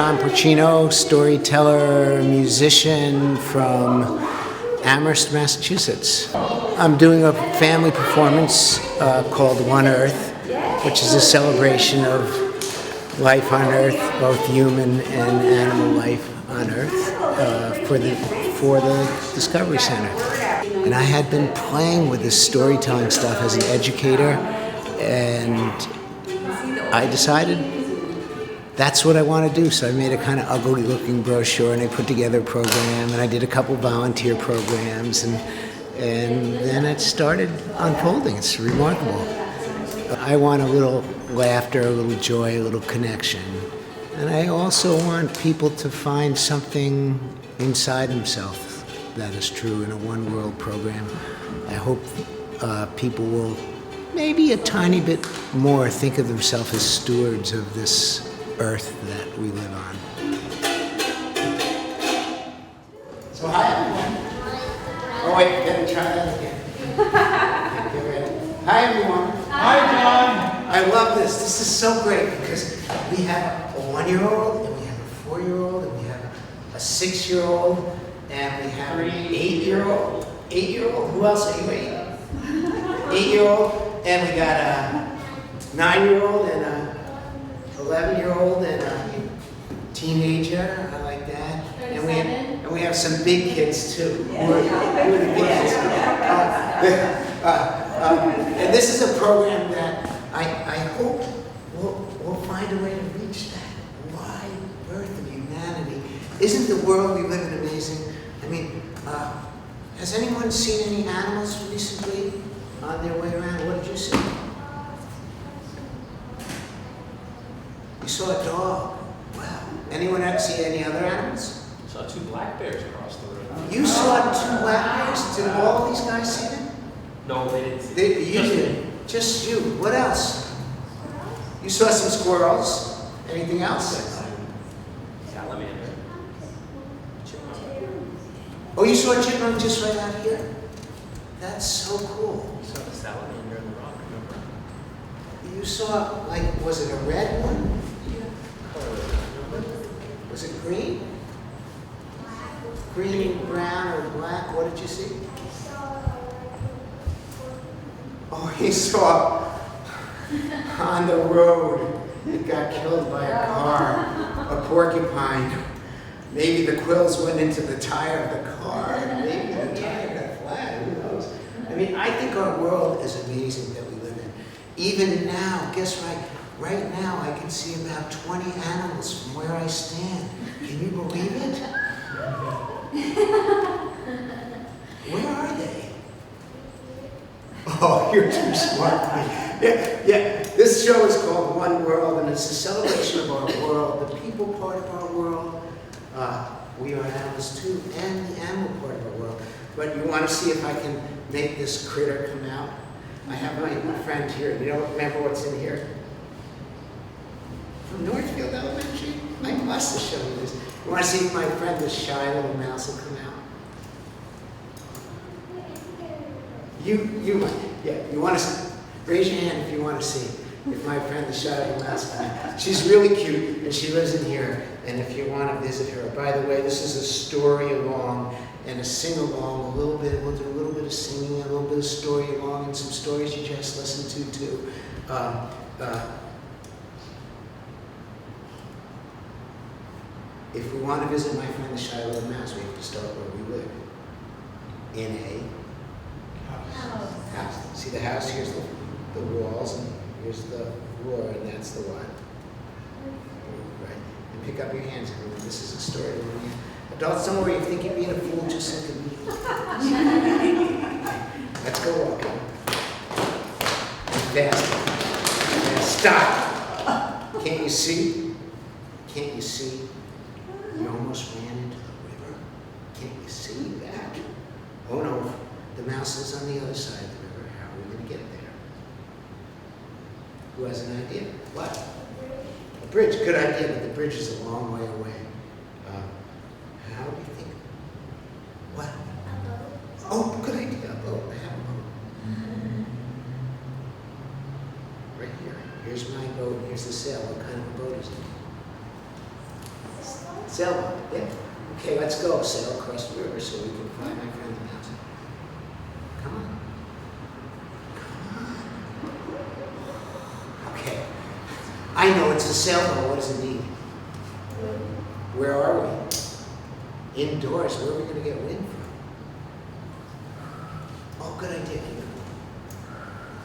John Porcino, storyteller, musician from Amherst, Massachusetts. I'm doing a family performance called One Earth, which is a celebration of life on Earth, both human and animal life on Earth, for the Discovery Center. And I had been playing with this storytelling stuff as an educator, and I decided that's what I want to do. So I made a kind of ugly looking brochure, and I put together a program, and I did a couple volunteer programs, and then it started unfolding. It's remarkable. I want a little laughter, a little joy, a little connection. And I also want people to find something inside themselves that is true in a One World program. I hope people will maybe a tiny bit more think of themselves as stewards of this Earth that we live on. So hi everyone. Oh wait, let me try that again. Get ready. Hi everyone. Hi John. I love this. This is so great because we have a 1-year-old, and we have a 4-year-old, and we have a 6-year-old, and we have an 8-year-old. 8-year-old? Who else are you? 8-year-old, and we got a 9-year-old and a 11-year-old and a teenager. I like that. And we have some big kids too. Who are the big kids? And this is a program that I hope we'll find a way to reach that wide birth of humanity. Isn't the world we live in amazing? I mean, has anyone seen any animals recently on their way around? What did you see? You saw a dog. Wow. Anyone ever see any other animals? I saw 2 black bears across the road. You saw 2 black bears? Did all these guys see them? No, they didn't see You did. Just you. What else? You saw some squirrels. Anything else? Salamander. Chipmunk. Oh, you saw a chipmunk just right out here? That's so cool. You saw the salamander in the rock, remember? You saw, like, was it a red one? Was it green? Green, brown, or black? What did you see? Oh, he saw on the road, it got killed by a car, a porcupine. Maybe the quills went into the tire of the car. Maybe the tire got flat. Who knows? I mean, I think our world is amazing that we live in. Even now, guess what? Right now, I can see about 20 animals from where I stand. Can you believe it? Where are they? Oh, you're too smart for me. Yeah. This show is called One World, and it's a celebration of our world, the people part of our world. We are animals too, and the animal part of our world. But you want to see if I can make this critter come out? I have my friend here. You don't remember what's in here? From Northfield Elementary? I must have shown you this. You want to see if my friend, this shy little mouse, will come out? You might. Yeah, you want to see? Raise your hand if you want to see if my friend, the shy little mouse, come out. She's really cute, and she lives in here. And if you want to visit her, by the way, this is a story along and a sing along. A little bit. We'll do a little bit of singing, a little bit of story along, and some stories you just listened to too. If we want to visit my friend the shy little mouse, we have to start where we live. In a house. See the house? Here's the walls, and here's the floor, and that's the what? Right. And pick up your hands, everyone. This is a story. Adults, don't worry. You think you're being a fool, just look at me. Let's go walking. Fast. Stop. Can't you see? Can't you see? You almost ran into the river. Can't you see that? Oh no, the mouse is on the other side of the river. How are we going to get there? Who has an idea? What? A bridge. Good idea, but the bridge is a long way away. How do you think? What? Oh, good idea. A boat. I have a boat. Right here. Here's my boat. Here's the sail. What kind of a boat is it? Sailboat, yeah. Okay, let's go. Sail across the river so we can find my friend the mouse. Come on. Okay. I know it's a sailboat. What does it need? Where are we? Indoors. Where are we going to get wind from? Oh, good idea.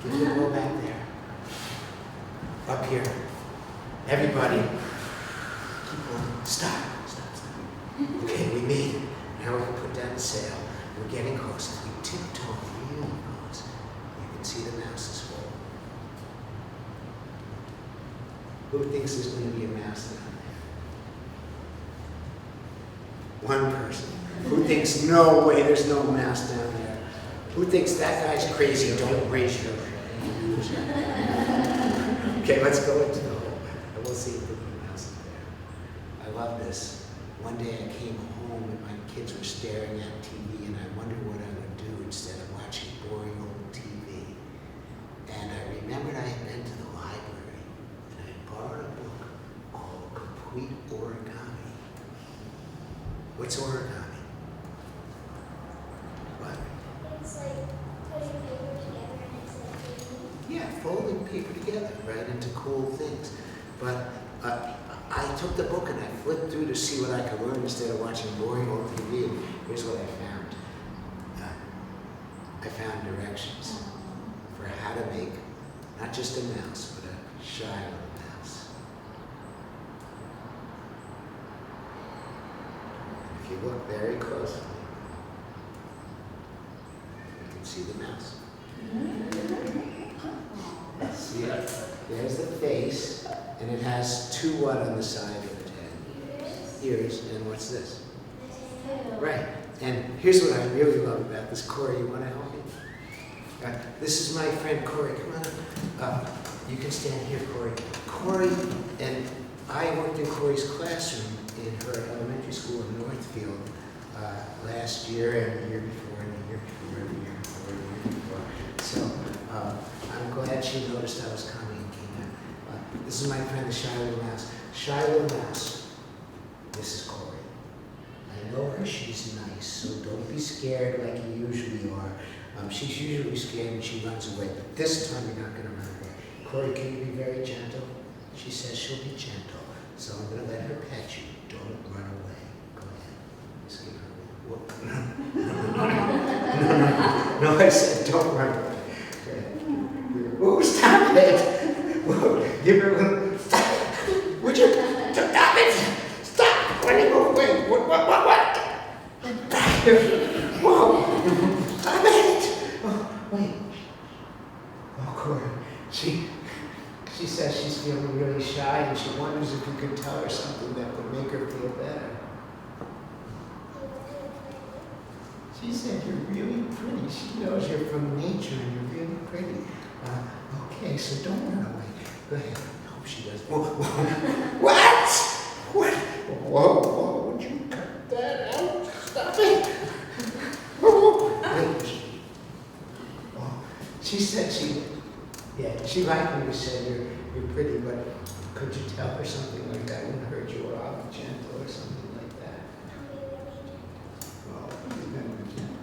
Give it a go back there. Up here. Everybody. Keep going. Stop. Stop. Okay, we made it. Now we can put down the sail. We're getting close. As we tiptoe really close, you can see the mouse's hole. Who thinks there's going to be a mouse down there? One person. Who thinks, no way, there's no mouse down there? Who thinks that guy's crazy? Don't raise your hand. Okay, let's go into the hole, and we'll see if the mouse is there. I love this. One day I came home and my kids were staring at TV, and I wondered what I would do instead of watching boring old TV. And I remembered I had been to the library, and I had borrowed a book called Complete Origami. What's origami? What? It's like putting paper together and it's like folding. Yeah, folding paper together, right, into cool things. But I took the book and I flipped through to see what I could learn instead of watching boring old TV. And here's what I found. I found directions for how to make not just a mouse, but a shy little mouse. If you look very closely, you can see the mouse. See it? There's the face, and it has two what on the side of its head? Ears. And what's this? Right. And here's what I really love about this. Corey, you want to help me? This is my friend Corey. Come on. You can stand here, Corey. Corey and I worked in Corey's classroom in her elementary school in Northfield last year and the year before and the year before and the year before and the year before. So I'm glad she noticed I was coming and came in. This is my friend, the Shy Little Mouse. Shy Little Mouse. This is Corey. I know her, she's nice, so don't be scared like you usually are. She's usually scared and she runs away, but this time you're not going to run away. Corey, can you be very gentle? She says she'll be gentle, so I'm going to let her pet you. Don't run away. Go ahead. Just give her a whoop. No, I said don't run away. Okay. Whoa, stop it! Whoa, give her a little. Stop it! Would you? Stop it! Stop running away! What? Whoa! Stop it! Oh, wait. Oh, Corey. She says she's feeling really shy and she wonders if you could tell her something that would make her feel better. She said you're really pretty. She knows you're from nature and you're really pretty. Okay, so don't run away. Go ahead. I hope she does. Whoa, whoa. What? What? Whoa, would you cut that out? Stop it. She said she liked when you said you're pretty, but could you tell her something like that wouldn't hurt you or I'll be gentle or something like that? Well, you're going to be gentle.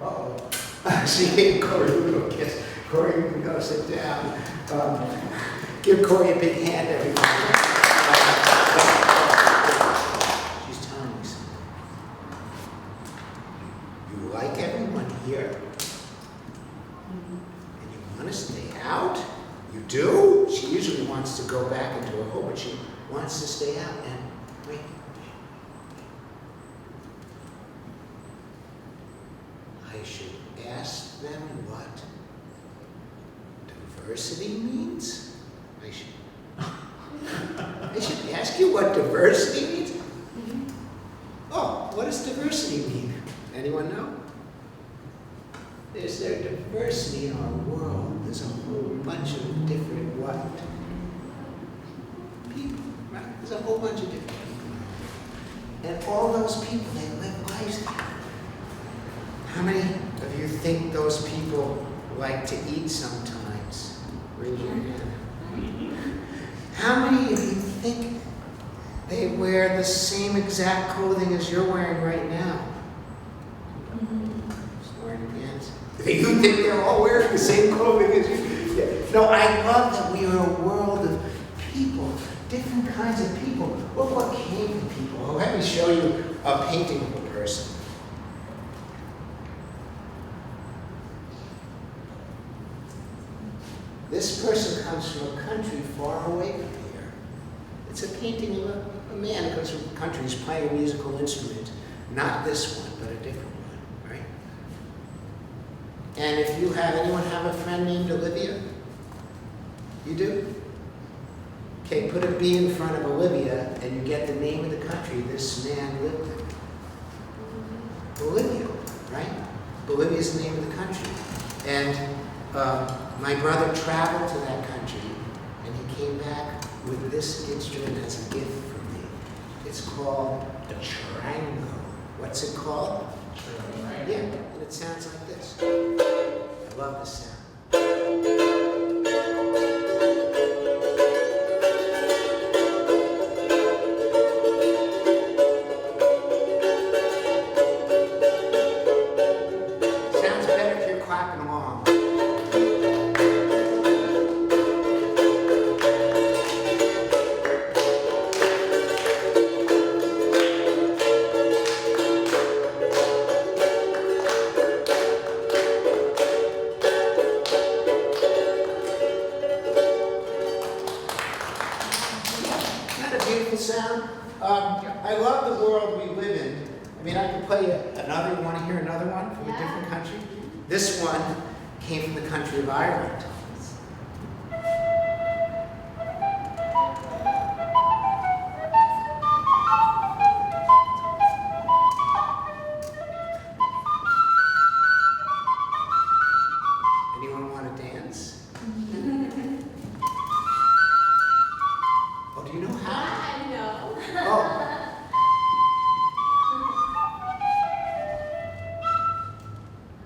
Uh-oh. She gave Corey a little kiss. Corey, you can go sit down. Give Corey a big hand, everybody. She's telling me something. You like everyone here? And you want to stay out? You do? She usually wants to go back into her hole, but she wants to stay out. And wait. I should ask them what diversity means? I should ask you what diversity means? Oh, what does diversity mean? Anyone know? There's diversity in our world. There's a whole bunch of different what? People, right? There's a whole bunch of different people. And all those people, they live lives. How many of you think those people like to eat sometimes? Raise your hand. How many of you think they wear the same exact clothing as you're wearing right now? Just wearing pants. You think they're all wearing the same clothing as you? Yeah. No, I love that we are a world of people, different kinds of people. Look what came from people. Oh, let me show you a painting of a person. This person comes from a country far away from here. It's a painting of a man who comes from a country who's playing a musical instrument. Not this one, but a different one, right? And if you have, anyone have a friend named Olivia? You do? Okay, put a B in front of Olivia and you get the name of the country this man lived in. Bolivia, right? Bolivia is the name of the country. And my brother traveled to that country and he came back with this instrument as a gift for me. It's called a charango. What's it called? Yeah, and it sounds like this. I love this sound. Sounds better if you're clapping along. Sound. I love the world we live in. I mean, I could play another. You want to hear another one from a different country? This one came from the country of Ireland. Anyone want to dance? Oh, do you know how? Oh.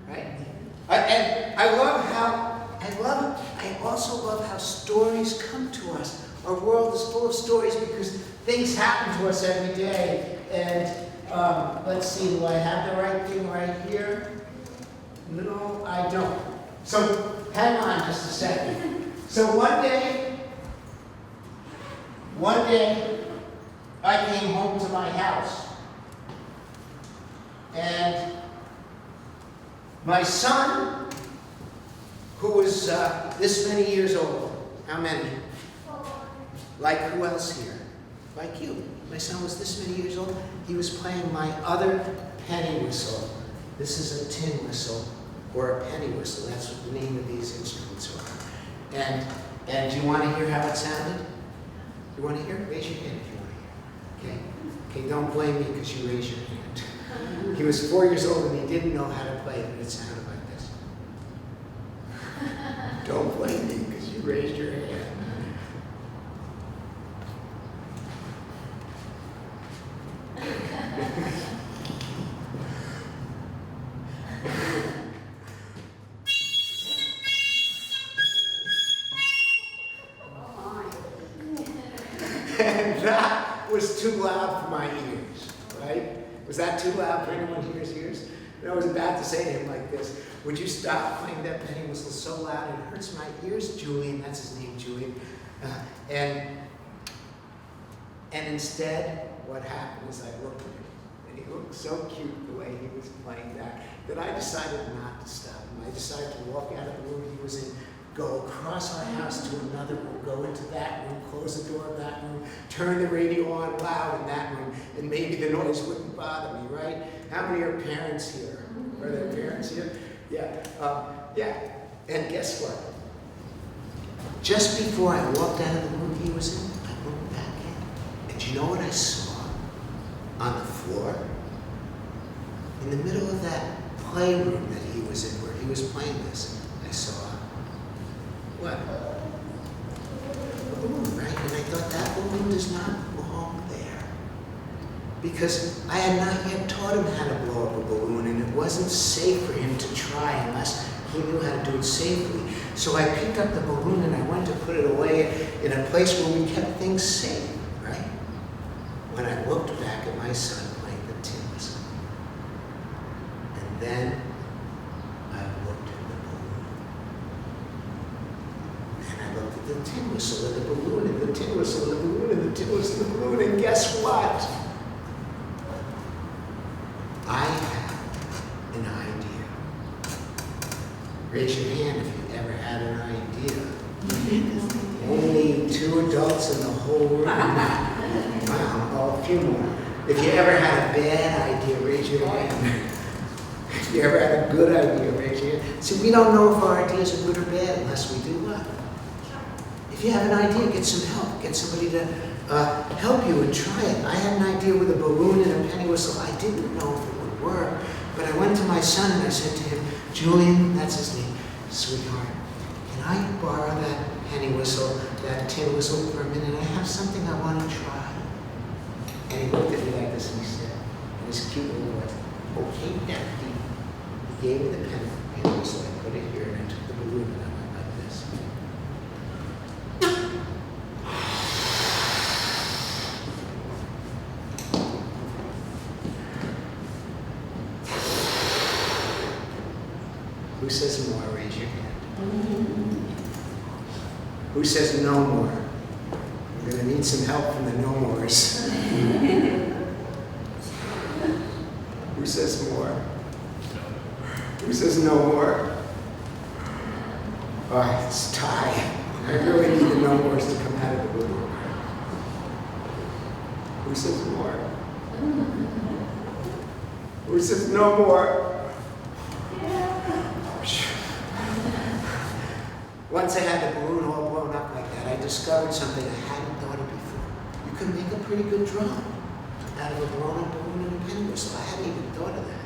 Right? And I also love how stories come to us. Our world is full of stories because things happen to us every day. And let's see, do I have the right thing right here? No, I don't. So hang on just a second. So one day, I came home to my house, and my son, who was this many years old, how many? Like who else here? Like you. My son was this many years old. He was playing my other penny whistle. This is a tin whistle, or a penny whistle. That's what the name of these instruments are. And do you want to hear how it sounded? You want to hear? Raise your hand if you want to hear. Okay? Okay, don't blame me because you raised your hand. He was 4 years old and he didn't know how to play it, but it sounded like this. Don't blame me because you raised your hand. And that was too loud for my ears, right? Was that too loud for anyone here's ears? And I was about to say to him like this, would you stop playing that penny whistle so loud it hurts my ears, Julian? That's his name, Julian. And instead, what happened is I looked at him, and he looked so cute the way he was playing that I decided not to stop him. I decided to walk out of the room he was in, go across our house to another room, go into that room, close the door of that room, turn the radio on loud in that room, and maybe the noise wouldn't bother me, right? How many are parents here? Are there parents here? Yeah. Yeah. And guess what? Just before I walked out of the room he was in, I looked back in, and you know what I saw on the floor? In the middle of that playroom that he was in, where he was playing this, I saw what? A balloon, right? And I thought that balloon does not belong there. Because I had not yet taught him how to blow up a balloon, and it wasn't safe for him to try unless he knew how to do it safely. So I picked up the balloon and I went to put it away in in a place where we kept things safe, right? When I looked back at my son playing the tin whistle. And then I looked at the balloon. And I looked at the tin whistle and the balloon and the tin whistle and the balloon and the tin whistle and the balloon, and guess what? I have an idea. Raise your hand if you ever had an idea. Only 2 adults in the whole room. Wow, oh, a few more. If you ever had a bad idea, raise your hand. If you ever had a good idea, raise your hand. See, we don't know if our ideas are good or bad unless we do what? If you have an idea, get some help. Get somebody to help you and try it. I had an idea with a balloon and a penny whistle. I didn't know if it would work, but I went to my son and I said to him, Julian, that's his name, sweetheart, can I borrow that penny whistle, that tin whistle for a minute? I have something I want to try. And he looked at me like this and he said, in his cute little voice, okay, Daddy. He gave me the penny whistle, I put it here, and I took the balloon and I went like this. Who says more? Raise your hand. Who says no more? We're going to need some help from the no mores. Who says more? Who says no more? Oh, it's a tie. I really need the no mores to come out of the balloon. Who says more? Who says no more? Once I had the balloon all blown up like that, I discovered something I hadn't thought of before. You can make a pretty good drum out of a blown up balloon and a penny whistle. I hadn't even thought of that.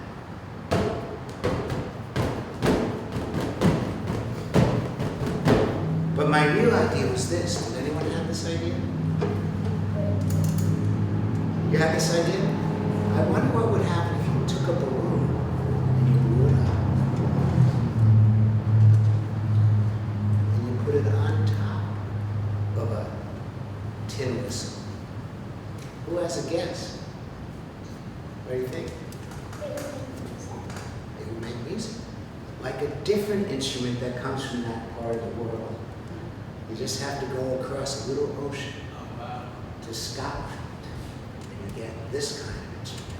But my real idea was this. Did anyone have this idea? You have this idea? I wonder what would happen if you took a balloon and you blew it up. Put it on top of a tin whistle. Who has a guess? What do you think? It would make music. Like a different instrument that comes from that part of the world. You just have to go across a little ocean to Scotland, and you get this kind of instrument.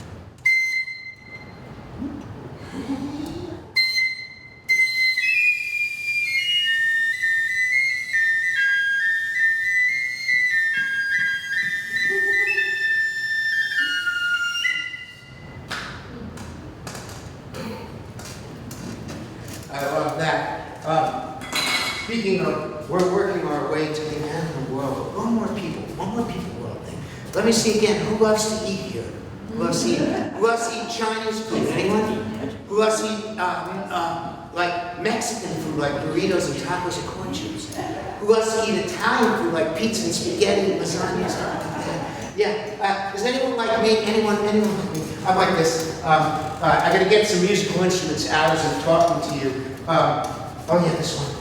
I love that. Speaking of, we're working our way to the animal world. One more people world thing. Let me see again. Who loves to eat here? Who loves to eat? Who loves to eat Chinese food? Anyone? Who loves to eat like Mexican food, like burritos and tacos and corn chips? Who loves to eat Italian food, like pizza and spaghetti and lasagna and stuff like that? Yeah. Does anyone like me? Anyone like me? I'm like this. I got to get some musical instruments out as I'm talking to you. Oh yeah, this one.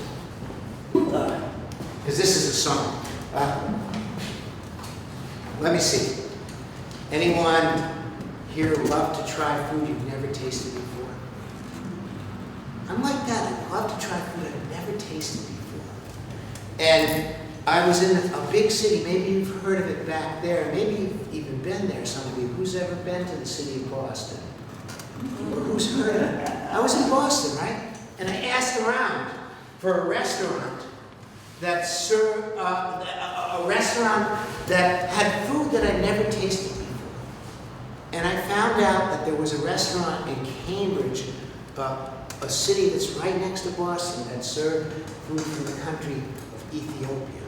Because this is a song. Let me see. Anyone here love to try food you've never tasted before? I'm like that. I love to try food I've never tasted before. And I was in a big city. Maybe you've heard of it back there. Maybe you've even been there, some of you. Who's ever been to the city of Boston? Or who's heard of it? I was in Boston, right? And I asked around for a restaurant that served, a restaurant that had food that I'd never tasted before. And I found out that there was a restaurant in Cambridge, a city that's right next to Boston, that served food from the country of Ethiopia.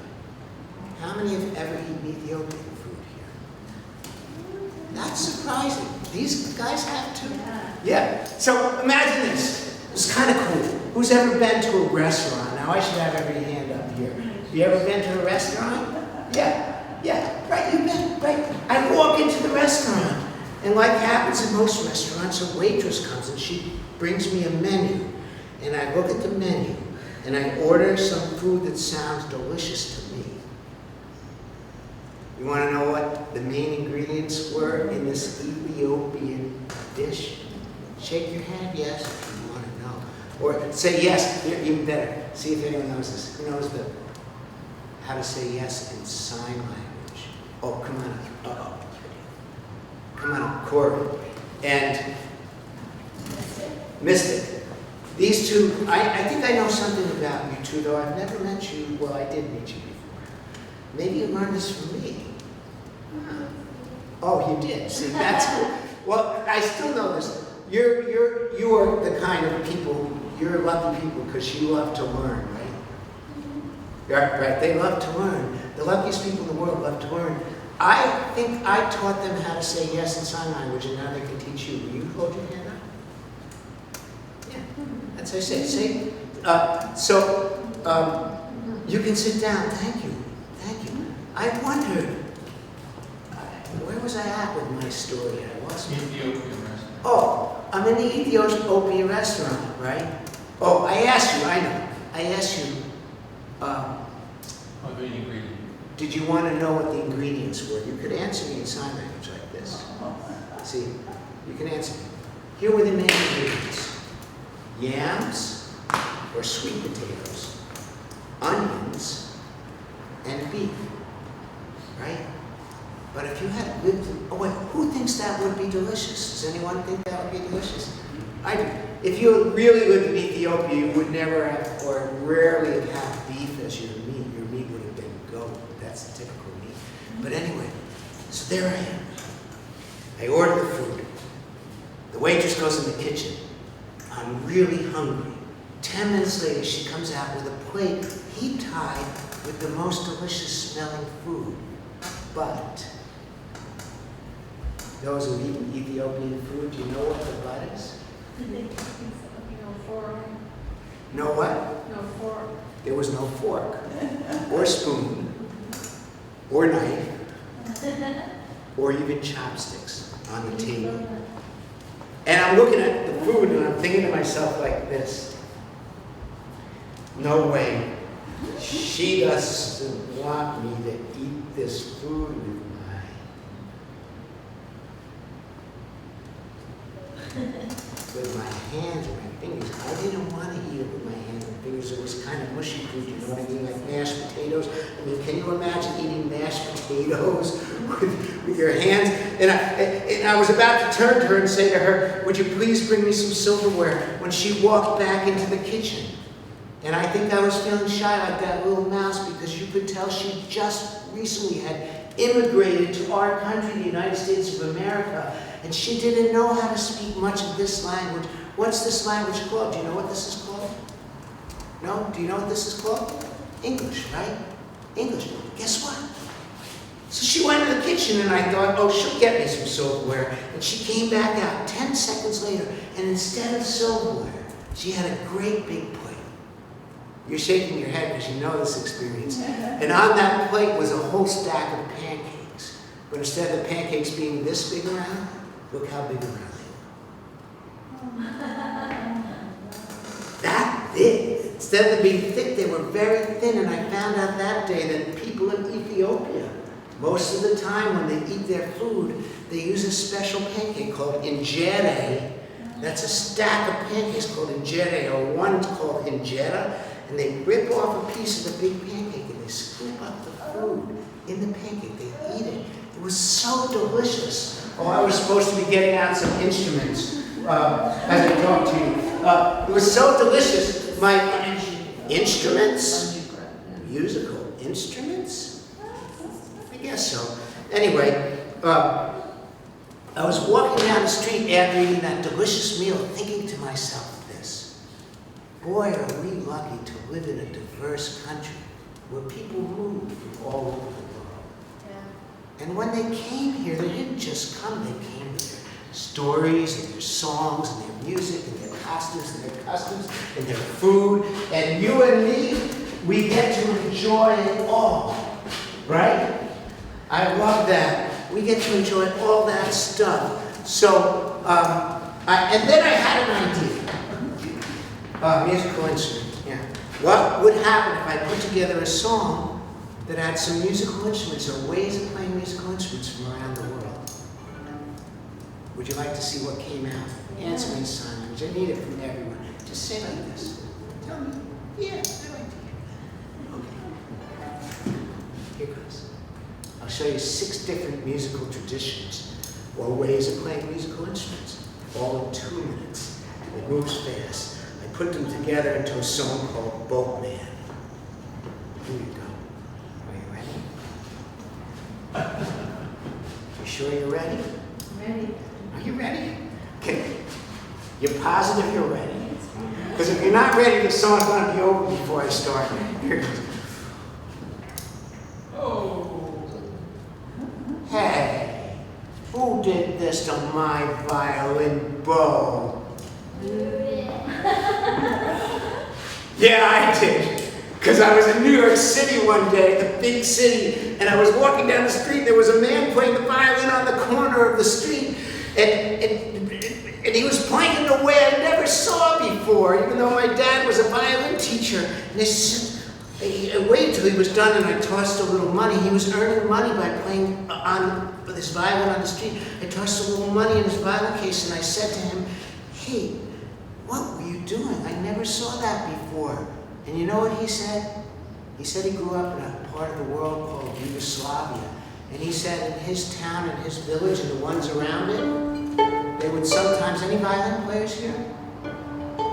How many have ever eaten Ethiopian food here? That's surprising. These guys have too? Yeah. So imagine this. It's kind of cool. Who's ever been to a restaurant? Now I should have every hand up here. You ever been to a restaurant? Yeah. Right, you've been, right. I walk into the restaurant, and like happens in most restaurants, a waitress comes and she brings me a menu. And I look at the menu, and I order some food that sounds delicious to me. You want to know what the main ingredients were in this Ethiopian dish? Shake your head yes if you want to know. Or say yes, even better. See if anyone knows this. Who knows how to say yes in sign language? Oh, come on. Uh-oh. Come on, Corey. And Mystic. These two, I think I know something about you two, though I've never met you. Well, I did meet you before. Maybe you learned this from me. Huh. Oh, you did. See, that's cool. Well, I still know this. You are the kind of people, you're lucky people because you love to learn, right? Right, they love to learn. The luckiest people in the world love to learn. I think I taught them how to say yes in sign language, and now they can teach you. Will you hold your hand up? Yeah, that's what I say. Say. You can sit down. Thank you. Thank you. I wondered, where was I at with my story? I was Ethiopian restaurant. Oh, I'm in the Ethiopian restaurant, right? Oh, I asked you. I know. I asked you. The ingredient. Did you want to know what the ingredients were? You could answer me in sign language like this. See, you can answer me. Here were the main ingredients. Yams, or sweet potatoes, onions, and beef, right? But if you had lived, oh wait, who thinks that would be delicious? Does anyone think that would be delicious? I do. If you really lived in Ethiopia, you would never have, or rarely have beef as your meat. Your meat would have been goat. That's the typical meat. But anyway, so there I am. I order the food. The waitress goes in the kitchen. I'm really hungry. 10 minutes later, she comes out with a plate heaped high with the most delicious smelling food. But those who eat Ethiopian food, do you know what the but is? Fork. No what? No fork. There was no fork, or spoon, or knife, or even chopsticks on the table. And I'm looking at the food and I'm thinking to myself like this. No way. She doesn't want me to eat this food with my hands and my fingers. I didn't want to eat it with my hands and fingers. It was kind of mushy food, you know what I mean? Like mashed potatoes. I mean, can you imagine eating mashed potatoes with your hands? And I was about to turn to her and say to her, would you please bring me some silverware, when she walked back into the kitchen. And I think I was feeling shy like that little mouse, because you could tell she just recently had immigrated to our country, the United States of America, and she didn't know how to speak much of this language. What's this language called? Do you know what this is called? No? Do you know what this is called? English, right? English. Guess what? So she went to the kitchen and I thought, oh, she'll get me some silverware. And she came back out 10 seconds later, and instead of silverware, she had a great big plate. You're shaking your head because you know this experience. And on that plate was a whole stack of pancakes. But instead of the pancakes being this big around, look how big around they were. That big. Instead of them being thick, they were very thin. And I found out that day that people in Ethiopia, most of the time when they eat their food, they use a special pancake called injera. That's a stack of pancakes called injera, or one called injera. And they rip off a piece of the big pancake and they scoop up the food in the pancake. They eat it. It was so delicious. Oh, I was supposed to be getting out some instruments as I talked to you. It was so delicious. My instruments? Musical instruments? I guess so. Anyway, I was walking down the street after eating that delicious meal, thinking to myself, boy, are we lucky to live in a diverse country where people move from all over the world. Yeah. And when they came here, they didn't just come, they came with their stories and their songs and their music and their costumes and their customs and their food. And you and me, we get to enjoy it all, right? I love that. We get to enjoy all that stuff. So, and then I had an idea. Musical instrument, yeah. What would happen if I put together a song that had some musical instruments or ways of playing musical instruments from around the world. Would you like to see what came out? Answer me in sign language. I need it from everyone. Just say like this. Tell me. Yeah, I like to hear that. Okay. Here goes. I'll show you 6 different musical traditions or ways of playing musical instruments, all in 2 minutes. It moves fast. I put them together into a song called Boatman. Here you go. Are you ready? You sure you're ready? Ready. Are you ready? Okay. You're positive you're ready? Because if you're not ready, the song's going to be over before I start. Here it goes. Oh. Hey, who did this to my violin bow? Yeah, I did. Because I was in New York City one day, the big city, and I was walking down the street. There was a man playing the violin on the corner of the street, and he was playing in a way I never saw before, even though my dad was a violin teacher. And I waited till he was done, and I tossed a little money. He was earning money by playing on this violin on the street. I tossed a little money in his violin case, and I said to him, "Hey, what were you doing? I never saw that before." And you know what he said? He said he grew up in a part of the world called Yugoslavia. And he said in his town and his village and the ones around it, they would sometimes, any violin players here?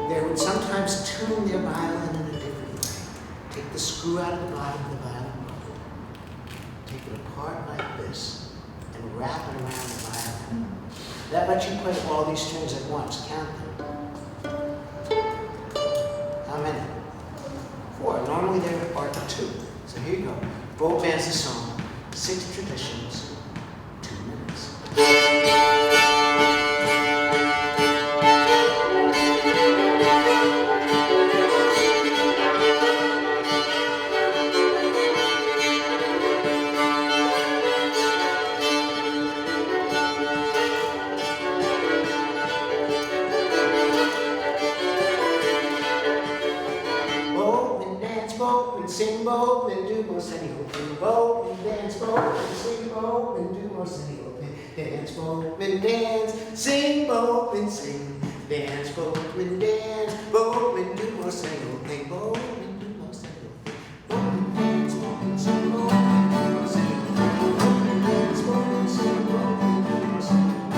They would sometimes tune their violin in a different way. Take the screw out of the bottom of the violin bowl, take it apart like this, and wrap it around the violin. That lets you play all these strings at once. Count them. How many? 4. Normally there are 2. So here you go. Boatman's the song. 6 traditions. 2 minutes. Boatman, sing, boatman, do most any open. Boatman, dance, boatman, sing, boatman, do most any open. Dance, boatman, dance, sing, boatman, sing. Dance, boatman, dance, boatman, do most any open. Boatman, do most any open. Boatman, dance, boatman, sing, boatman, do most any open. Boatman, dance, boatman, sing, boatman, do most any open.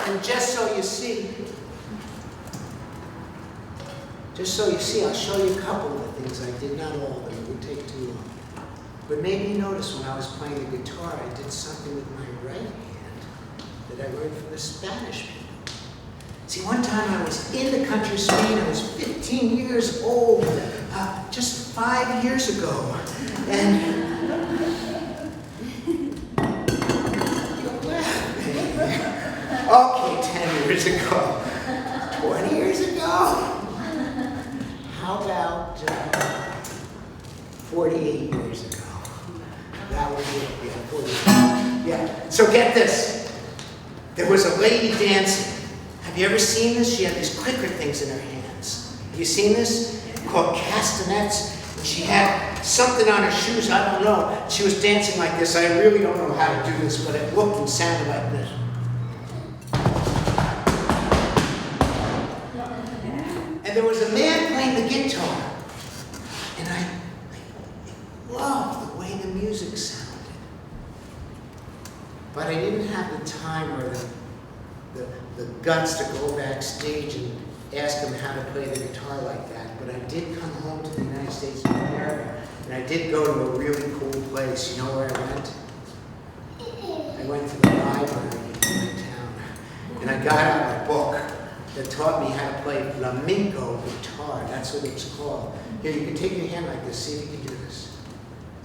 And just so you see, I'll show you a couple of the things I did, not all of them, it would take too long. But maybe you noticed when I was playing the guitar, I did something with my right hand that I learned from the Spanish people. See, one time I was in the country Spain, I was 15 years old, just 5 years ago. And okay, 10 years ago. 20 years ago. How about 48 years ago? That would be, yeah, 48. Yeah, so get this. There was a lady dancing. Have you ever seen this? She had these clicker things in her hands. Have you seen this? Called castanets. And she had something on her shoes, I don't know. She was dancing like this. I really don't know how to do this, but it looked and sounded like this. And there was a man playing the guitar. And I loved the way the music sounded. But I didn't have the time or the guts to go backstage and ask him how to play the guitar like that. But I did come home to the United States of America, and I did go to a really cool place. You know where I went? I went to the library in my town, and I got out a book that taught me how to play flamenco guitar. That's what it's called. Here, you can take your hand like this. See if you can do this.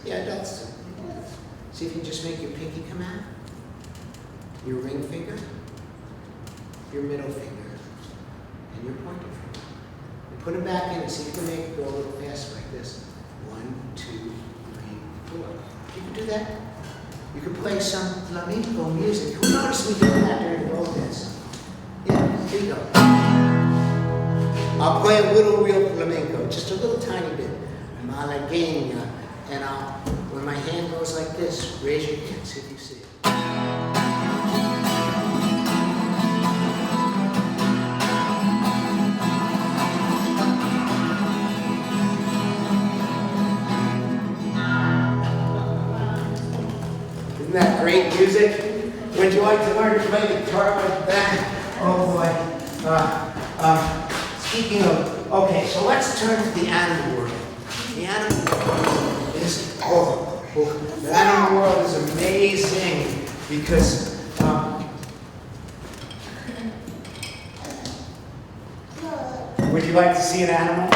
Yeah, that's it. See if you can just make your pinky come out. Your ring finger, your middle finger, and your pointer finger. And put them back in and see if you can make it go a little faster like this. 1, 2, 3, 4. You can do that. You can play some flamenco music. Who noticed me doing that during the roll dance? Yeah, here you go. I'll play a little real flamenco, just a little tiny bit. Malagueña. And when my hand goes like this, raise your hand, see if you see it. Isn't that great music? Would you like to learn to play the guitar like that? Oh boy. Speaking of, okay, so let's turn to the animal world. The animal world is, the animal world is amazing because would you like to see an animal?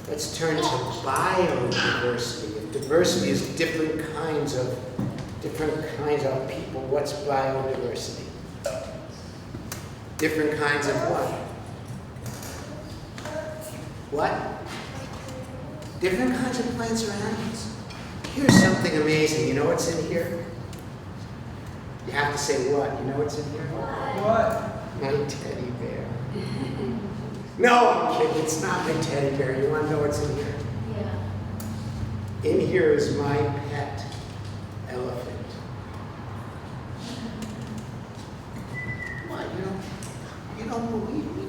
Let's turn to biodiversity. If diversity is different kinds of people, what's biodiversity? Different kinds of what? What? Different kinds of plants or animals. Here's something amazing. You know what's in here? You have to say what? You know what's in here? What? My teddy bear. No, I'm kidding. It's not my teddy bear. You want to know what's in here? Yeah. In here is my pet elephant. What? You don't believe me?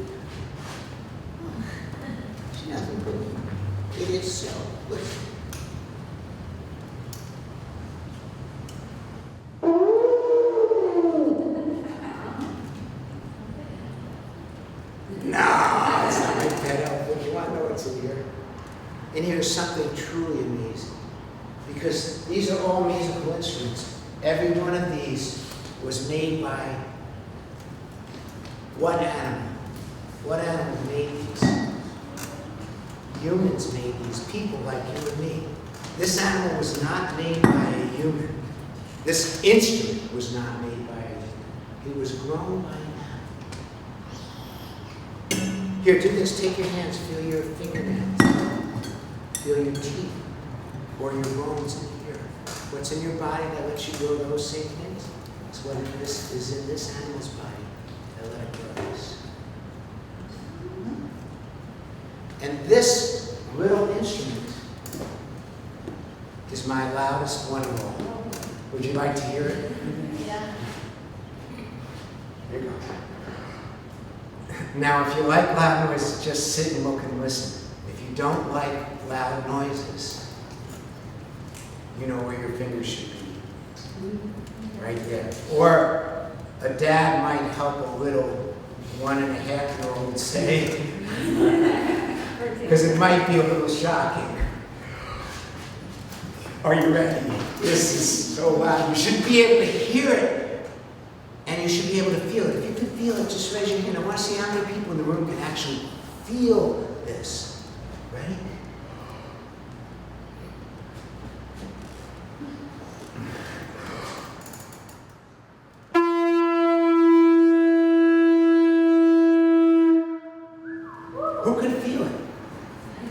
She doesn't believe me. It is so. Listen. No, it's not my pet elephant. You want to know what's in here? In here is something truly amazing. Because these are all musical instruments. Every one of these was made by what animal? What animal made these? Humans made these, people like you and me. This animal was not made by a human. This instrument was not made by a human. It was grown by an animal. Here, do this. Take your hands, feel your fingernails, feel your teeth, or your bones in here. What's in your body that lets you grow those same things? It's what is in this animal's body that let it grow this. And this little instrument is my loudest one of all. Would you like to hear it? Yeah. Here you go. Now, if you like loud noises, just sit and look and listen. If you don't like loud noises, you know where your fingers should be. Right there. Or a dad might help a little 1.5-year-old say, because it might be a little shocking. Are you ready? This is so loud. You should be able to hear it, and you should be able to feel it. If you can feel it, just raise your hand. I want to see how many people in the room can actually feel this. Ready? Who can feel it?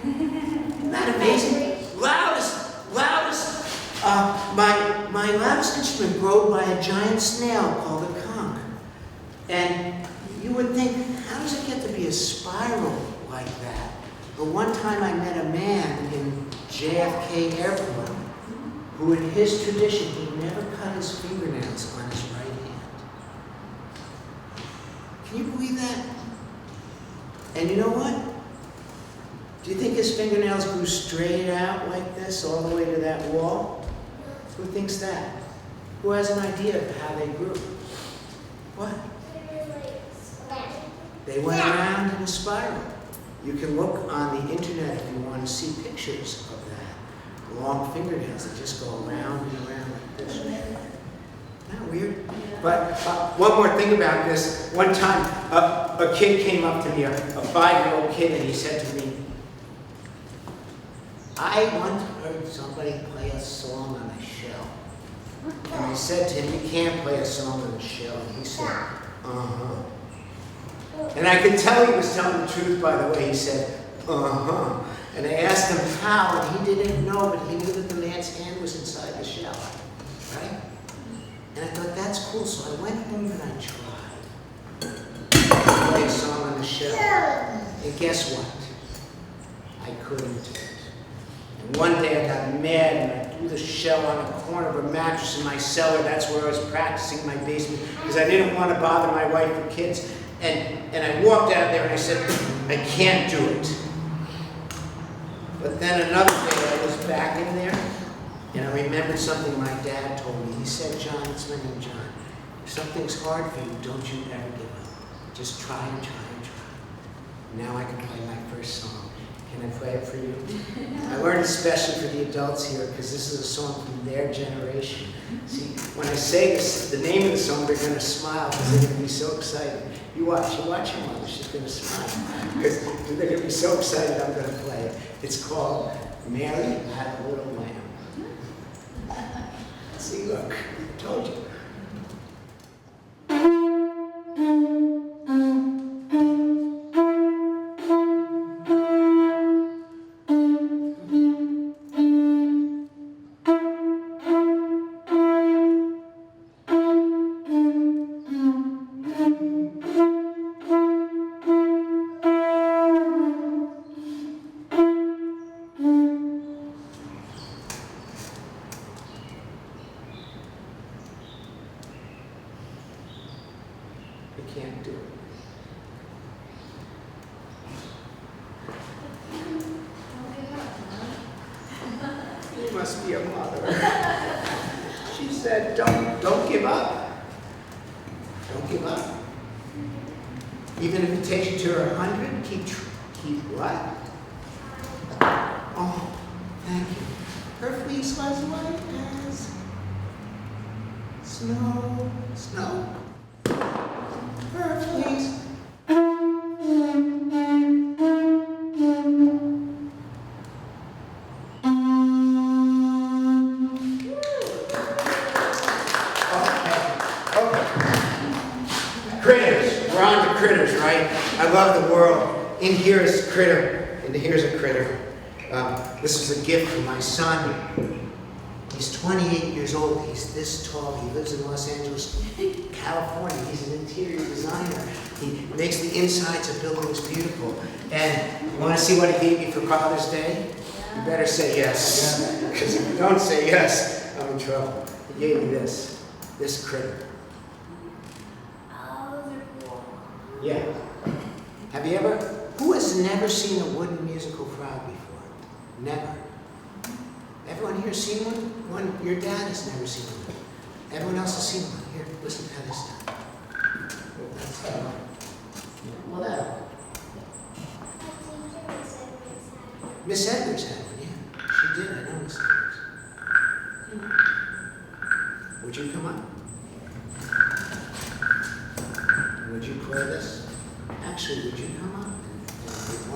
Isn't that amazing? Loudest, loudest. My loudest instrument growed by a giant snail called a conch. And you would think, how does it get to be a spiral like that? But one time I met a man in JFK Airport who in his tradition, he never cut his fingernails on his right hand. Can you believe that? And you know what? Do you think his fingernails grew straight out like this all the way to that wall? Who thinks that? Who has an idea of how they grew? What? They went around in a spiral. You can look on the internet if you want to see pictures of that. Long fingernails that just go around and around like this. Isn't that weird? But one more thing about this. One time, a kid came up to me, a 5-year-old kid, and he said to me, I once heard somebody play a song on a shell. And I said to him, you can't play a song on a shell. And he said, uh-huh. And I could tell he was telling the truth by the way he said, uh-huh. And I asked him how, and he didn't know, but he knew that the man's hand was inside the shell. Right? And I thought, that's cool. So I went home and I tried to play a song on the shell. And guess what? I couldn't do it. And one day I got mad and I threw the shell on the corner of a mattress in my cellar. That's where I was practicing in my basement because I didn't want to bother my wife or kids. And I walked out there and I said, I can't do it. But then another day I was back in there and I remembered something my dad told me. He said, John, it's my name, John. If something's hard for you, don't you ever give up. Just try and try and try. Now I can play my first song. Can I play it for you? I learned especially for the adults here because this is a song from their generation. See, when I say this, the name of the song, they're going to smile because they're going to be so excited. You watch your mother, she's going to smile because they're going to be so excited I'm going to play it. It's called Mary Had a Little Lamb. See, look, I told you. I can't do it. You must be a mother. She said, don't give up. Don't give up. Even if it takes you to 100, keep what? Oh, thank you. Perfectly slice away as snow. Snow? Please. Critters. We're on to critters, right? I love the world. In here is a critter, and here's a critter. This is a gift from my son. He's 28 years old. He's this tall. He lives in Los Angeles, California. He's an interior designer. He makes the insides of buildings beautiful. And you want to see what he gave me for Father's Day? You better say yes. Because if you don't say yes, I'm in trouble. He gave me this critter. Oh, they're cool. Yeah. Have you ever, who has never seen a wooden musical frog before? Never. Everyone here seen one? Your dad has never seen one. Everyone else has seen one. Here, listen to how this done. Well, that. Miss Edwards had one, yeah. She did, I know Miss Edwards. Would you come up? Would you play this? Actually, would you come up and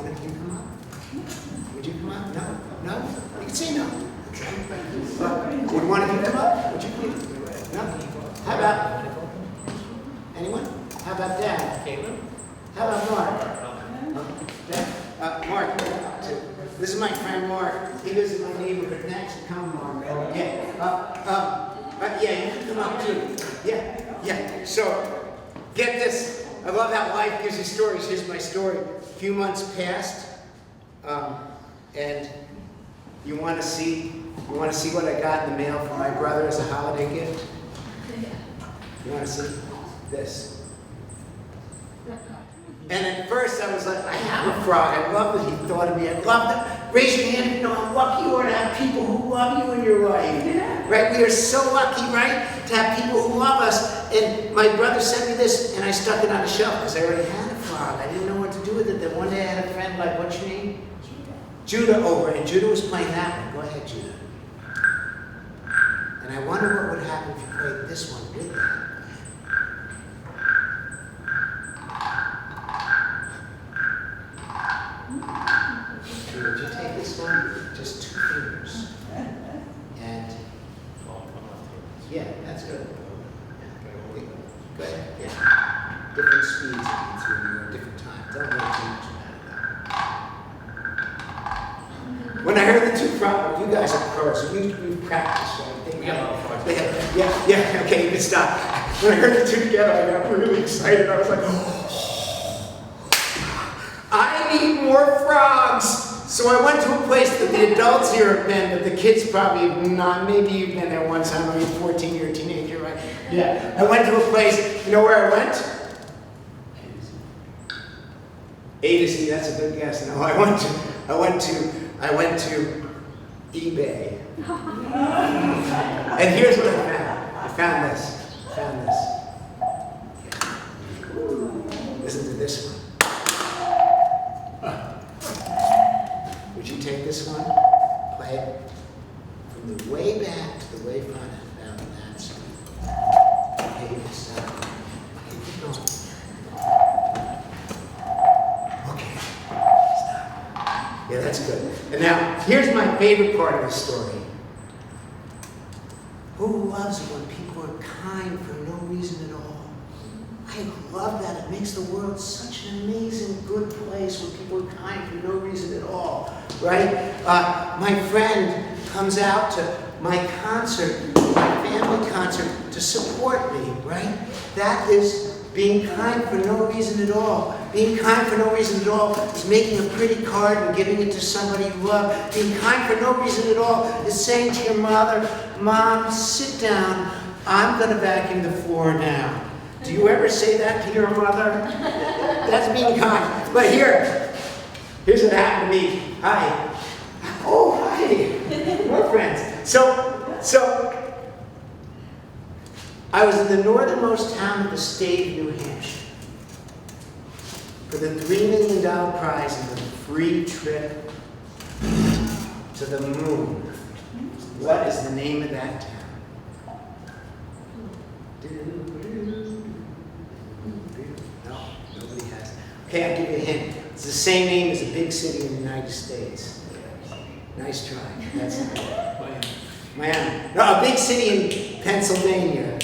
Would you come up? No? No? You can say no. Would one of you come up? Would you come up? No? How about anyone? How about Dad? Caitlin? How about Mark? Dad? Mark, this is my friend Mark. He lives in my neighborhood next. Come, Mark. Yeah, you can come up too. Yeah. So, get this. I love how life gives you stories. Here's my story. A few months passed, and you want to see what I got in the mail from my brother as a holiday gift? You want to see this? And at first I was like, I have a frog. I love that he thought of me. I love that. Raise your hand if you know how lucky you are to have people who love you in your life. Yeah. Right? We are so lucky, right? To have people who love us. And my brother sent me this, and I stuck it on a shelf because I already had a frog. I didn't know what to do with it. Then one day I had a friend like, what's your name? Judah over. And Judah was playing that one. Go ahead, Judah. And I wonder what would happen if you played this one with that. Would you take this one? Just 2 fingers. And, yeah, that's good. Go ahead. Yeah. Different speeds through you at different times. Don't worry too much about it. When I heard the 2 frogs, you guys are pros, so we've practiced, right? We got a lot of frogs. Yeah, okay, you can stop. When I heard the 2 together, I got really excited. I was like, I need more frogs. So I went to a place that the adults here have been, but the kids probably have not. Maybe you've been there one time when you're 14, you're a teenager, right? Yeah. I went to a place, you know where I went? A to Z, that's a good guess. No, I went to eBay. And here's what I found. I found this. Listen to this one. Would you take this one, play it from the way back to the way front and down that side? Okay, you can stop. Keep going. Okay, stop. Yeah, that's good. And now, here's my favorite part of the story. Who loves it when people are kind for no reason at all? I love that. It makes the world such an amazing, good place when people are kind for no reason at all, right? My friend comes out to my concert, my family concert, to support me, right? That is being kind for no reason at all. Being kind for no reason at all is making a pretty card and giving it to somebody you love. Being kind for no reason at all is saying to your mother, Mom, sit down. I'm going to vacuum the floor now. Do you ever say that to your mother? That's being kind. But here's what happened to me. Hi. Oh, hi. More friends. So, I was in the northernmost town of the state of New Hampshire for the $3 million prize and the free trip to the moon. What is the name of that town? No, nobody has it. Okay, I'll give you a hint. It's the same name as a big city in the United States. Nice try. That's it. Miami. No, a big city in Pennsylvania.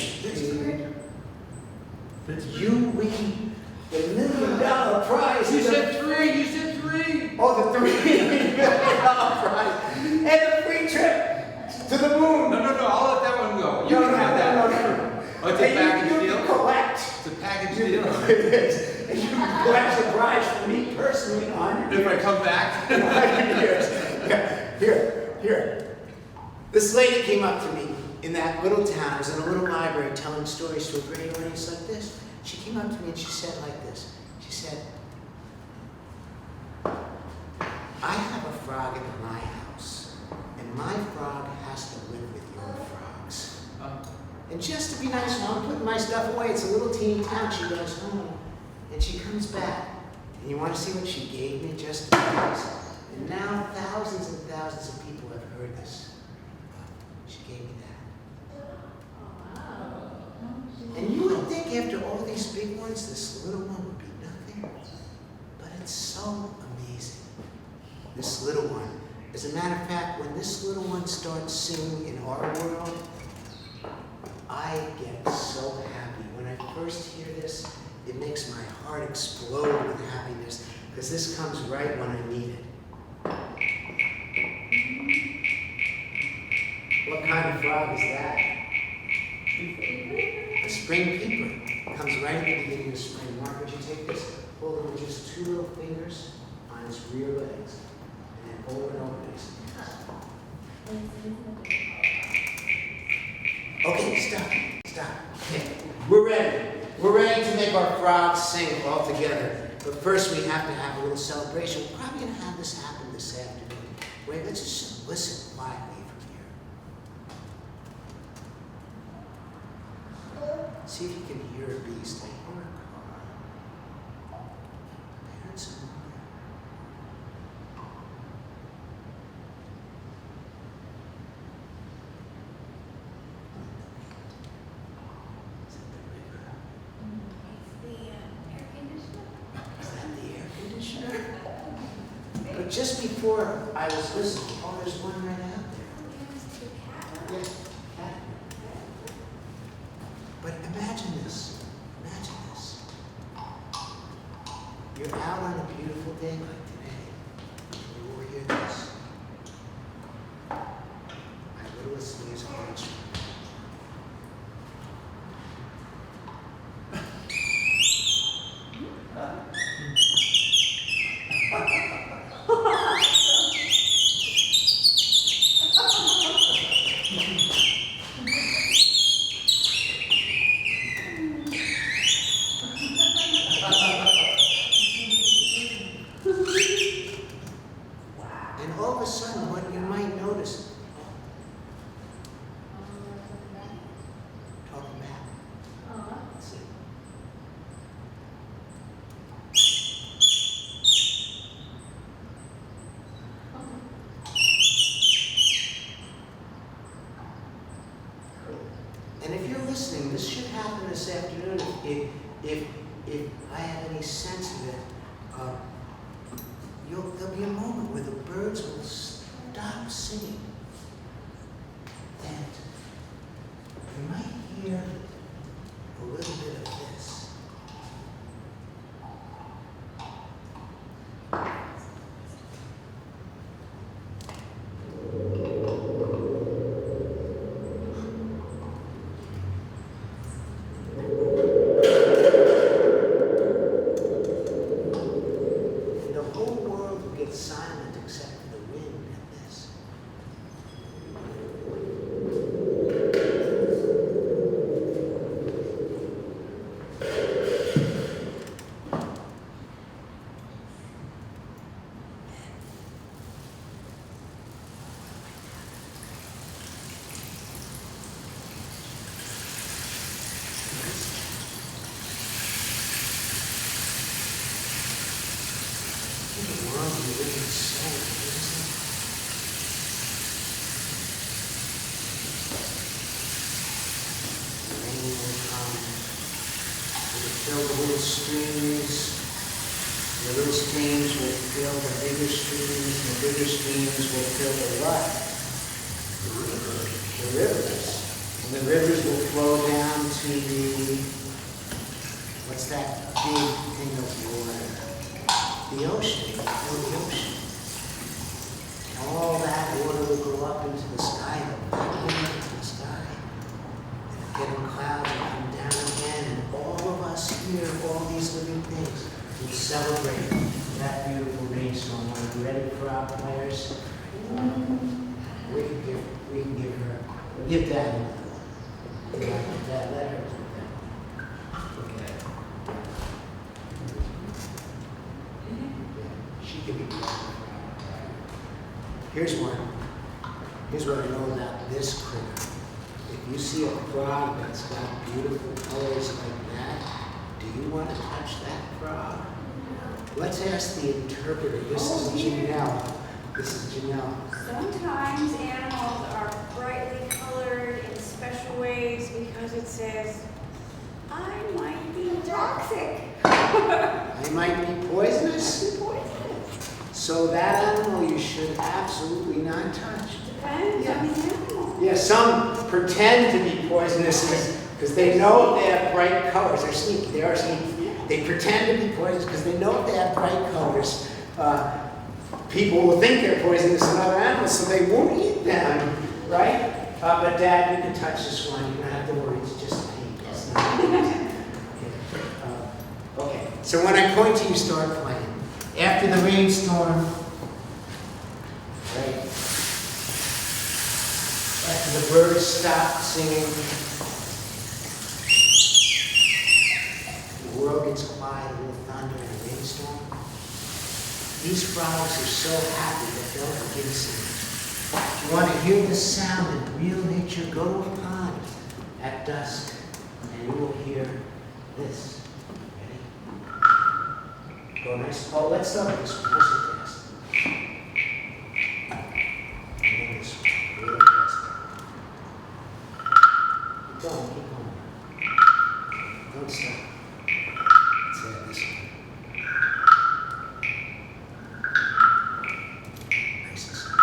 You win the $1 million prize. You said 3. Oh, the $3 million prize. And the free trip to the moon. No, I'll let that one go. You can have that. No. Oh, it's a package deal? You collect. It's a package deal. It is. And you can collect the prize for me personally in 100 If I come back. 100 years. Yeah. Here. This lady came up to me in that little town. I was in a little library telling stories to a great audience like this. She came up to me and she said like this. She said, I have a frog at my house, and my frog has to live with your frogs. And just to be nice, while I'm putting my stuff away, it's a little teeny town. She goes home, and she comes back. And you want to see what she gave me just to be nice? And now thousands and thousands of people have heard this. She gave me that. And you would think after all these big ones, this little one would be nothing. But it's so amazing. This little little one. As a matter of fact, when this little one starts singing in our world, I get so happy. When I first hear this, it makes my heart explode with happiness, because this comes right when I need it. What kind of frog is that? A spring peeper. Comes right at the beginning of spring. Mark, would you take this? Hold it with just 2 little fingers on its rear legs. And then over and over this. Okay, stop. Stop. Okay, we're ready. We're ready to make our frogs sing all together. But first we have to have a little celebration. We're probably going to have this happen this afternoon. Wait, let's just listen quietly from here. See if you can hear a beast. I hear a car. Parents and but just before I was listening, oh, there's one right out there. Yes, cat. But imagine this. Imagine this. You're out on a beautiful day like today, and you will hear this. My littlest lays orange. And all of a sudden, what you might notice, talking back. Let's see. And if you're listening, this should happen this afternoon. If I have any sense of it, there'll be a moment where the birds will stop singing, and you might hear a little bit of this. The whole world will get silent except for the wind and this. The world we live in is so amazing. The rain will come. It will fill the little streams. The little streams will fill the bigger streams. The bigger streams will fill the what? The rivers. And the rivers will flow down to what's that big thing of water? The ocean, the ocean. And all that water will go up into the sky, into the sky. And get in clouds and come down again, and all of us here, all these living things, will celebrate that beautiful rainstorm. Are you ready for our players? We can give her, give that another one. That letter. She could be proud. Here's one. Here's what I know about this critter. If you see a frog that's got beautiful colors like that, do you want to touch that frog? Let's ask the interpreter. This is Janelle. This is Janelle. Sometimes animals are brightly colored in special ways because it says, I might be toxic. They might be poisonous. Poisonous. So that animal you should absolutely not touch. Depends on the animal. Yeah, some pretend to be poisonous because they know they have bright colors. They're sneaky. They are sneaky. They pretend to be poisonous because they know they have bright colors. People will think they're poisonous in other animals, so they won't eat them, right? But Dad, you can touch this one. You don't have to worry. It's just paint. It's not paint. Okay. So when I point to you, start playing. After the rainstorm, right? After the birds stop singing, the world gets quiet, a little thunder and a rainstorm. These frogs are so happy that they'll begin singing. If you want to hear the sound of real nature, go to a pond at dusk, and you will hear this. Ready? Go nice. Oh, let's start with this one. Nice and fast. And then this one. Really fast. Keep going, keep going. Don't stop. Let's add this one. Nice and slow.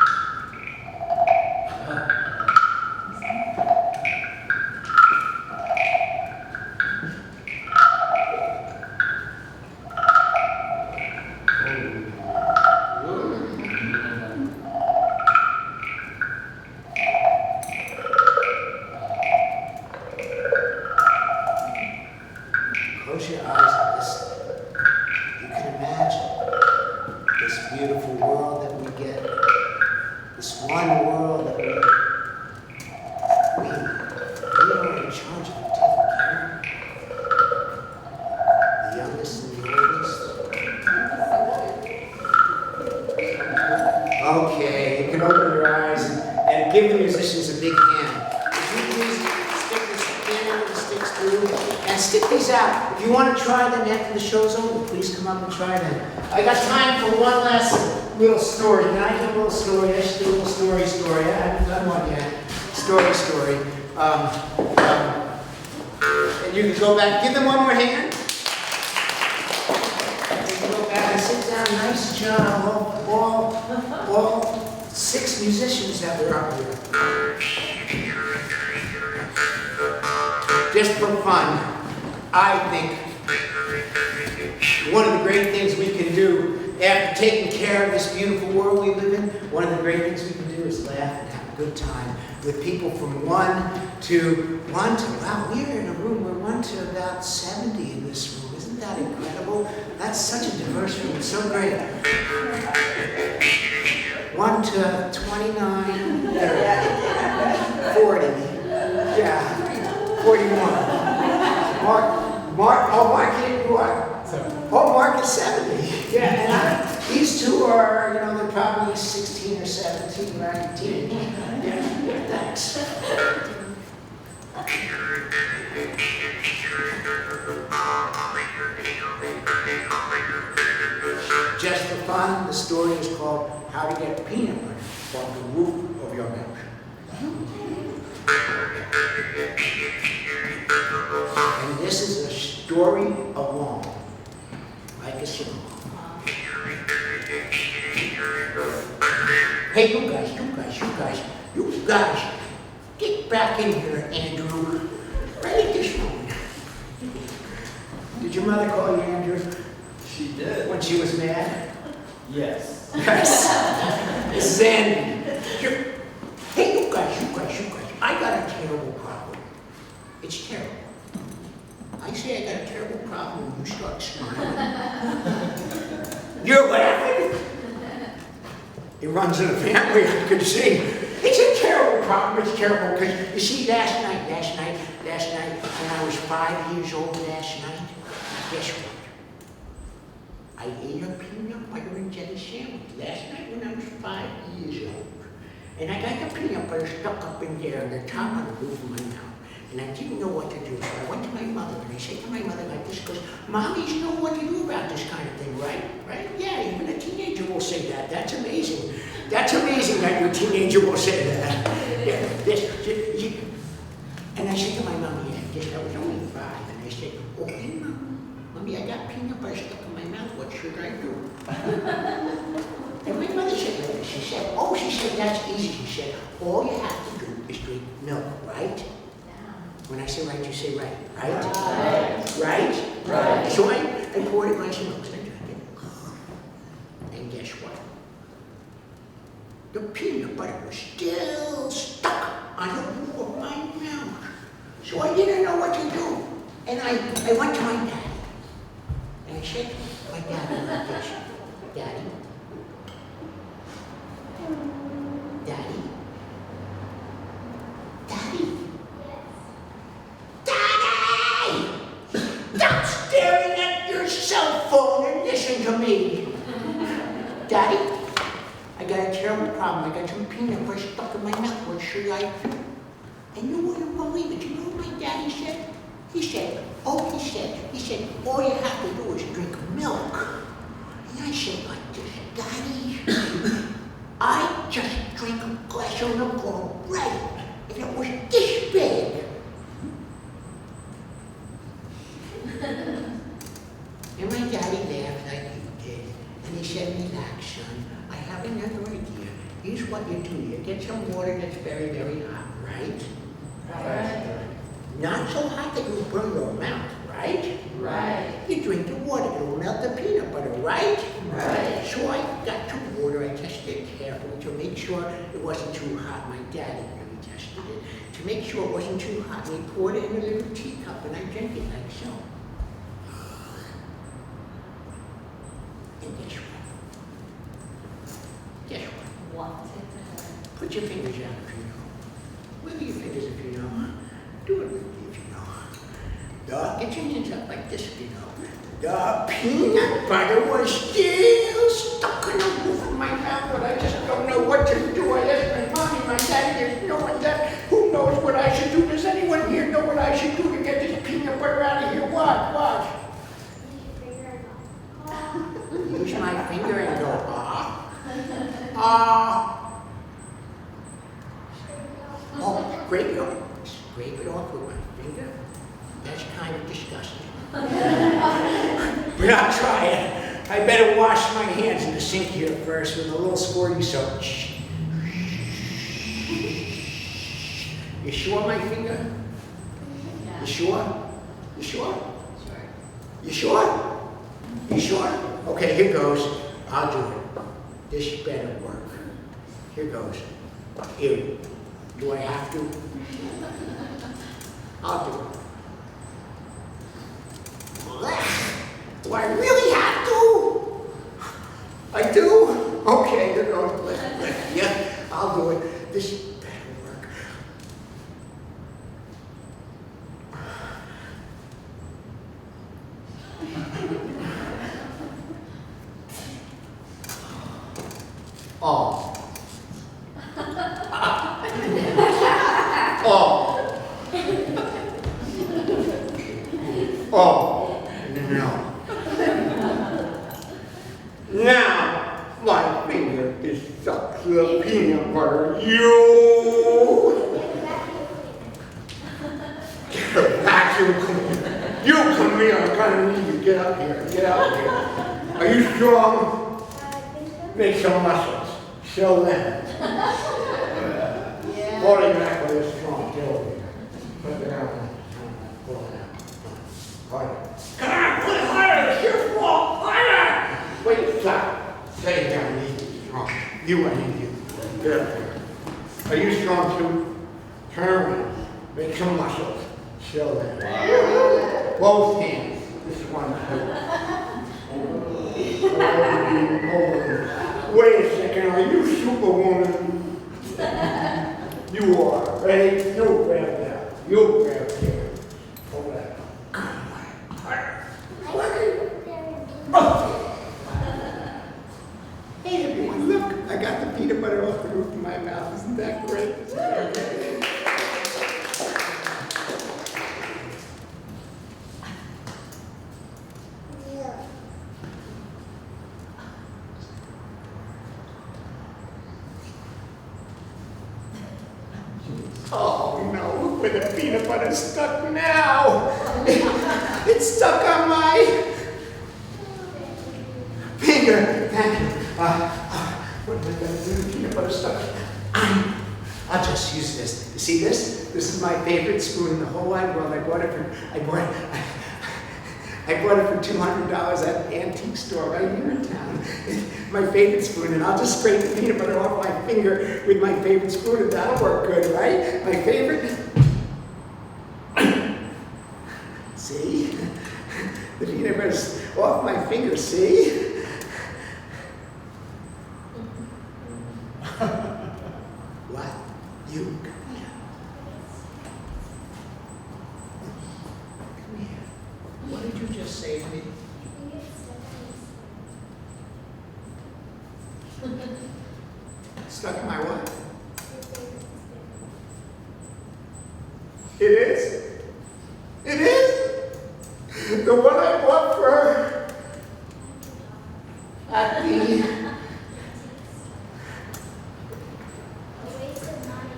Close your eyes and listen. You can imagine this beautiful world that we get, this one world that we are in charge of it, taking care of. The youngest and the oldest. Okay, you can open your eyes and give the musicians a big hand. If you please stick this in and the sticks through, and stick these out. If you want to try them after the show's over, please come up and try them. I got time for one last little story. Can I do a little story? I should do a little story. I haven't done one yet. Story. And you can go back. Give them one more hand. You can go back and sit down. Nice job. All 6 musicians that were up here. Just for fun, I think one of the great things we can do after taking care of this beautiful world we live in, one of the great things we can do is laugh and have a good time with people from 1 to, wow, we're in a room, we're 1 to about 70 in this room. Isn't that incredible? That's such a diverse room, it's so great. 1 to 29, 30, 40, yeah, 41. Mark hit what? Mark is 70. Yeah, and these two are, they're probably 16 or 17, right? Teenagers. Yeah, thanks. Just for fun, the story is called How to Get Peanut Butter from the Roof of Your Mouth. And this is a story along, like a song. Hey, you guys, get back in here, Andrew. Right at this moment. Did your mother call you Andrew? She did. When she was mad? Yes. Yes. This is Andy. Hey, you guys. I got a terrible problem. It's terrible. I say I got a terrible problem when you start smiling. You're laughing? It runs in the family, I can see. It's a terrible problem, it's terrible, because you see, last night, when I was 5 years old last night, guess what? I ate a peanut butter and jelly sandwich last night when I was 5 years old. And I got the peanut butter stuck up in there on the top of the roof of my mouth. And I didn't know what to do, so I went to my mother, and I said to my mother like this, because mommies know what to do about this kind of thing, right? Right? Yeah, even a teenager will say that. That's amazing. That's amazing that your teenager will say that. Yeah, and I said to my mom, I was only 5, and I said, oh, hey, Mommy, I got peanut butter stuck in my mouth. What should I do? And my mother said later, she said, oh, she said, that's easy. She said, all you have to do is drink milk, right? When I say right, you say right, right? Right? Right. So I poured a glass of milk and I drank it. And guess what? The peanut butter was still stuck on the roof of my mouth. So I didn't know what to do. And I went to my daddy. And I said to my daddy like this, Daddy, Daddy, Daddy, Daddy! Stop staring at your cell phone and listen to me. Daddy, I got a terrible problem. I got some peanut butter stuck in my mouth. What should I do? And you wouldn't believe it. You know what my daddy said? He said, all you have to do is drink milk. And I said like this, Daddy, I just drank a glass of milk already, and it was this big. And my daddy laughed like he did, and he said, relax, son, I have another idea. Here's what you do. You get some water that's very, very hot, right? Right. Not so hot that you burn your mouth, right? Right. You drink the water, it will melt the peanut butter, right? Right. So I got some water, I tested it carefully to make sure it wasn't too hot. My daddy really tested it to make sure it wasn't too hot. And he poured it in a little teacup and I drank it like so. And guess what? Guess what? Put your fingers out if you know. Wiggle your fingers if you know. Do it with me if you know. Get your hands up like this if you know. The peanut butter was still stuck in the roof of my mouth, but I just don't know what to do. I asked my mommy, my daddy, there's no one there. Who knows what I should do? Does anyone here know what I should do to get this peanut butter out of here? What? Use my finger and go, Oh, scrape it off. Scrape it off with my finger? That's kind of disgusting. But I'll try it. I better wash my hands in the sink here first with a little squirty soap. You sure, my finger? You sure? You sure? You sure? You sure? Okay, here goes. I'll do it. This better work. Here goes. Here. Do I have to? I'll do it. Do I really have to? I do? Okay, here goes. Yeah, I'll do it. This better work. Oh. Oh, no. Now, my finger is stuck to the peanut butter. You vacuum cleaner. You come here. I'm gonna need you. Get up here. Get out here. Are you strong? Make some muscles. Show them. What exactly is strong? Get over here. Put it out. Pull it out. Harder. Come on, put it harder. It's your fault. Harder. Wait, stop. Stay down. Strong. You, I need you. Get up here. Are you strong too? Turn around. Make some muscles. Show them. Both hands. This one too. Wait a second. Are you Superwoman? You are. Ready? You grab that. You grab here. Pull that. Hey everyone, look, I got the peanut butter off the roof of my mouth. Isn't that great? Oh no, look where the peanut butter's stuck now. It's stuck on my finger. Thank you. just use this. You see this? This is my favorite spoon in the whole wide world. I bought it for $200 at an antique store right here in town. My favorite spoon, and I'll just scrape the peanut butter off my finger with my favorite spoon, and that'll work good, right? My favorite. See? The peanut butter's off my finger, see? What? You? Come here. Come here. What did you just say to me? You get stuck Stuck on this in my what? one. It is? It is? The one I bought for her at the... A waste of money.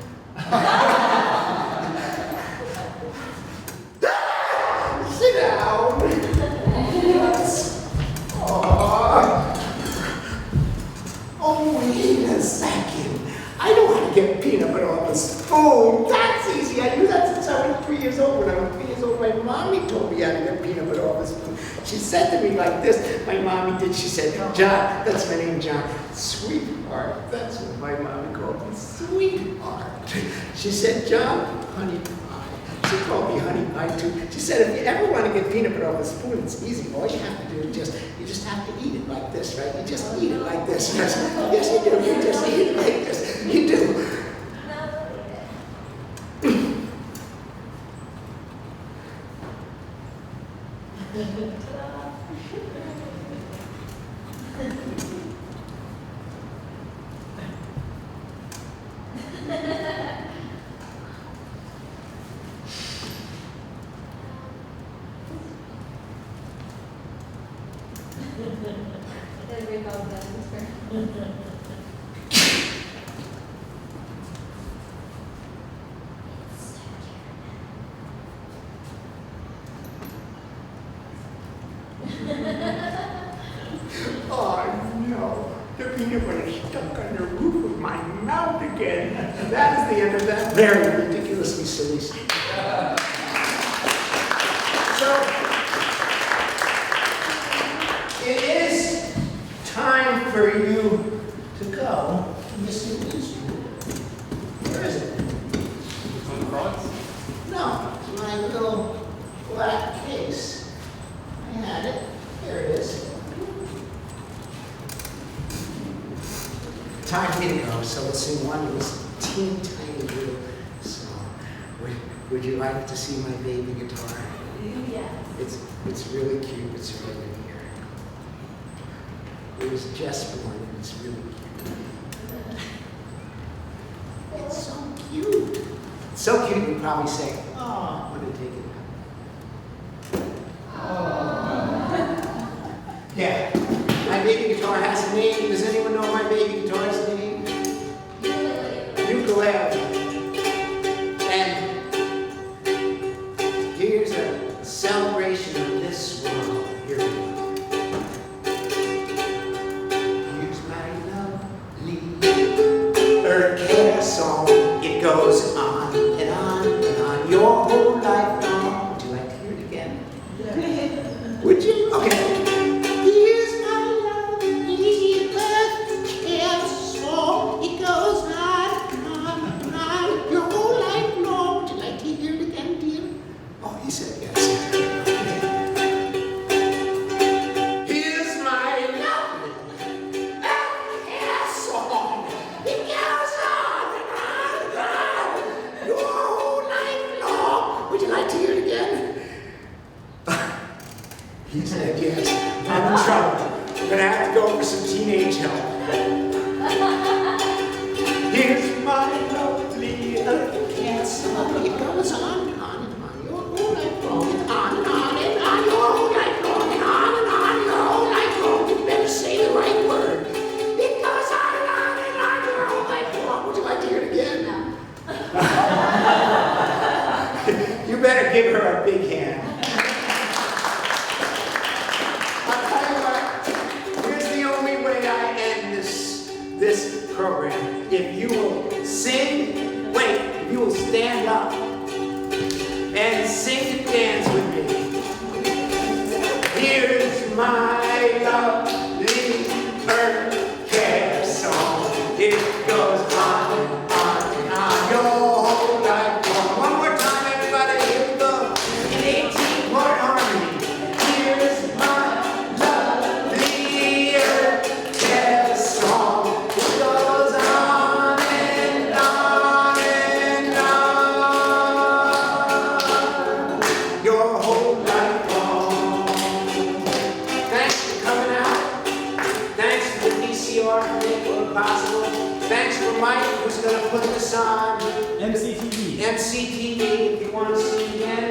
Sit down. Oh, wait a second. I know how to get peanut butter off a spoon. That's easy. I knew that since I was 3 years old. When I was 3 years old, my mommy told me how to get peanut butter off a spoon. She said to me like this. My mommy did. She said, John, that's my name, John. Sweetheart. That's what my mommy called me. Sweetheart. She said, John, honey pie. She called me honey pie too. She said, if you ever want to get peanut butter off a spoon, it's easy. All you have to do is you just have to eat it like this, right? You just eat it like this. Yes, yes you do. You just eat it like this. You do. Oh no, the peanut butter is stuck on the roof of my mouth again. That is the end of that very ridiculously silly scene. So, it is time for you to go. Mr. Weasley. Where is it? On the frogs? No, it's my little black case. I had it. Here it is. Time for me to go, so we'll sing one of this teeny tiny little song. Would you like to see my baby guitar? Yes. It's really cute. It's right in here. It was just born, and it's really cute. It's so cute. It's so cute you'd probably say, oh, I want to take it out. Yeah. My baby guitar has a name. Does anyone know my baby guitar's name? Ukulele. And here's a celebration of this world. Here we go. Here's my lovely Earth Care song. It goes on and on and on your whole life long. Would you like to hear it again? Would you? Okay. Here's my lovely Earth Care song. It goes on and on and on your whole life long. Would you like to hear it again, dear? Oh, he said yes. Here's my lovely Earth Care song. It goes on and on and on your whole life long. Would you like to hear it again? He said yes. I'm in trouble. I'm gonna have to go for some teenage help. Here's my lovely Earth Care song. It goes on and on and on your whole life long. And on and on and on your whole life long. And on your whole life long. You better say the right word. It goes on and on your whole life long. Would you like to hear it again? You better give her a big hand. I'll tell you what, here's the only way I end this program. If you will sing, wait, you will stand up and sing and dance with me. Here's my lovely Earth Care song. It goes on and on and on your whole life long. One more time, everybody. Here we go. In 18-part harmony. Here's my lovely Earth Care song. It goes on and on and on your whole life long. Thanks for coming out. Thanks for the VCR for making it possible. Thanks for Mike, who's going to put this on MCTV. MCTV if you want to see it again.